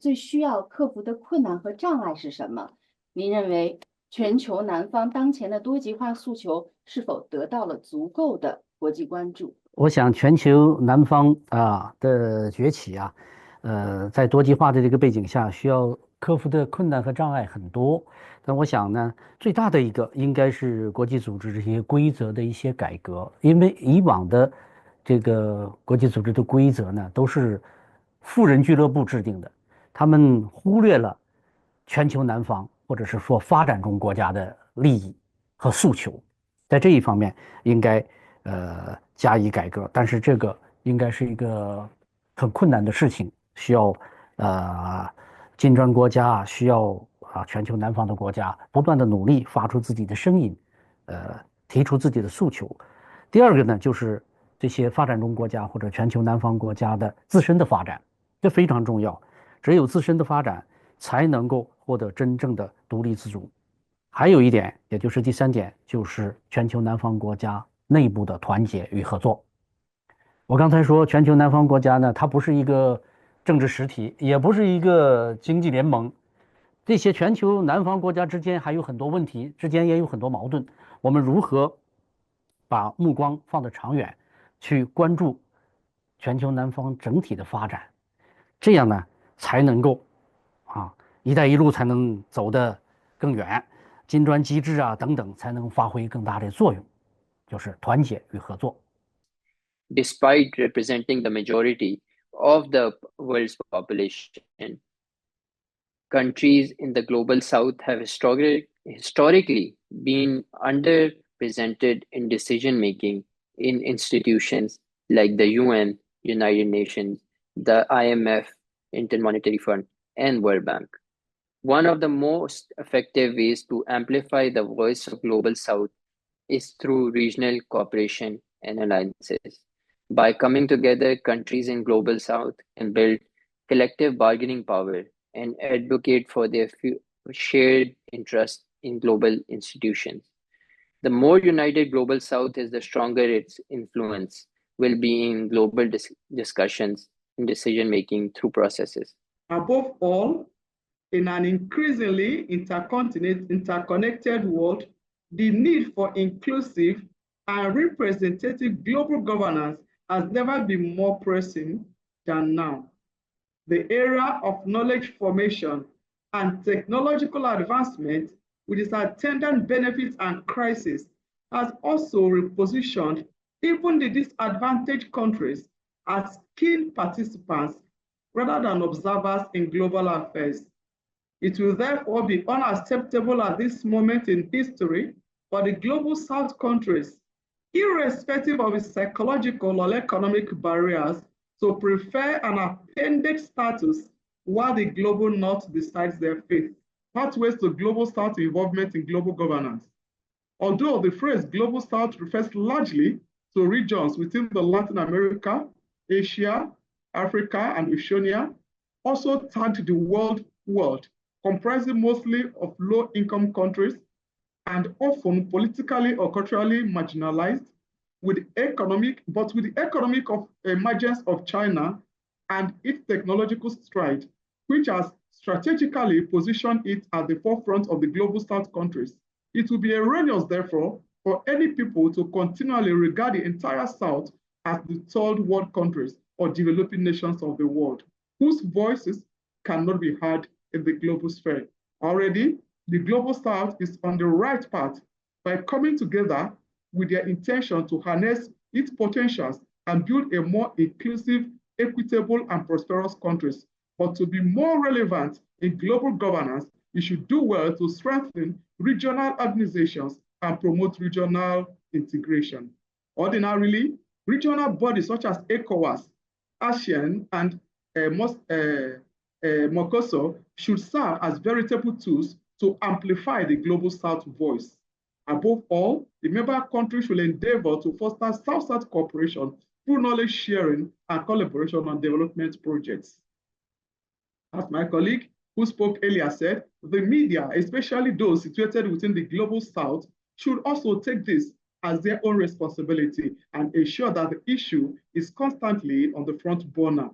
最需要克服的困难和障碍是什么？您认为全球南方当前的多极化诉求是否得到了足够的国际关注？我想全球南方的崛起在多极化的这个背景下，需要克服的困难和障碍很多。但我想呢，最大的一个应该是国际组织这些规则的一些改革，因为以往的这个国际组织的规则呢，都是富人俱乐部制定的，他们忽略了全球南方或者是说发展中国家的利益和诉求，在这一方面应该加以改革。但是这个应该是一个很困难的事情，需要呃金砖国家需要全球南方的国家不断的努力，发出自己的声音，提出自己的诉求。第二个呢，就是这些发展中国家或者全球南方国家的自身的发展，这非常重要。只有自身的发展，才能够获得真正的独立自主。还有一点，也就是第三点，就是全球南方国家内部的团结与合作。我刚才说，全球南方国家呢，它不是一个政治实体，也不是一个经济联盟。这些全球南方国家之间还有很多问题，之间也有很多矛盾。我们如何把目光放得长远，去关注全球南方整体的发展？这样呢，才能够“一带一路”才能走得更远，金砖机制等等才能发挥更大的作用，就是团结与合作。Despite representing the majority of the world's population, countries in the global south have historically been underrepresented in decision making in institutions like the UN, United Nations, the IMF, International Monetary Fund, and World Bank. One of the most effective ways to amplify the voice of global south is through regional cooperation and alliances. By coming together, countries in global south can build collective bargaining power and advocate for their shared interest in global institutions. The more united global south is, the stronger its influence will be in global discussions and decision making through processes. Above all, in an increasingly interconnected world, the need for inclusive and representative global governance has never been more pressing than now. The era of knowledge formation and technological advancement, with its attendant benefits and crises, has also repositioned even the disadvantaged countries as keen participants rather than observers in global affairs. It will therefore be unacceptable at this moment in history for the global south countries, irrespective of its psychological or economic barriers, to prefer an appendage status while the global north decides their fate. Pathways to global south involvement in global governance. Although the phrase global south refers largely to regions within the Latin America, Asia, Africa, and Oceania, also tagged the world, comprising mostly of low-income countries and often politically or culturally marginalized, with the economic emergence of China and its technological stride, which has strategically positioned it at the forefront of the global south countries. It will be erroneous, therefore, for any people to continually regard the entire south as the third world countries or developing nations of the world, whose voices cannot be heard in the global sphere. Already, the global south is on the right path by coming together with their intention to harness its potentials and build a more inclusive, equitable, and prosperous countries. But to be more relevant in global governance, it should do well to strengthen regional organizations and promote regional integration. Ordinarily, regional bodies such as ECOWAS, ASEAN, and Mercosur should serve as veritable tools to amplify the global south voice. Above all, the member countries will endeavor to foster South-South cooperation through knowledge sharing and collaboration on development projects. As my colleague who spoke earlier said, the media, especially those situated within the global south, should also take this as their own responsibility and ensure that the issue is constantly on the front burner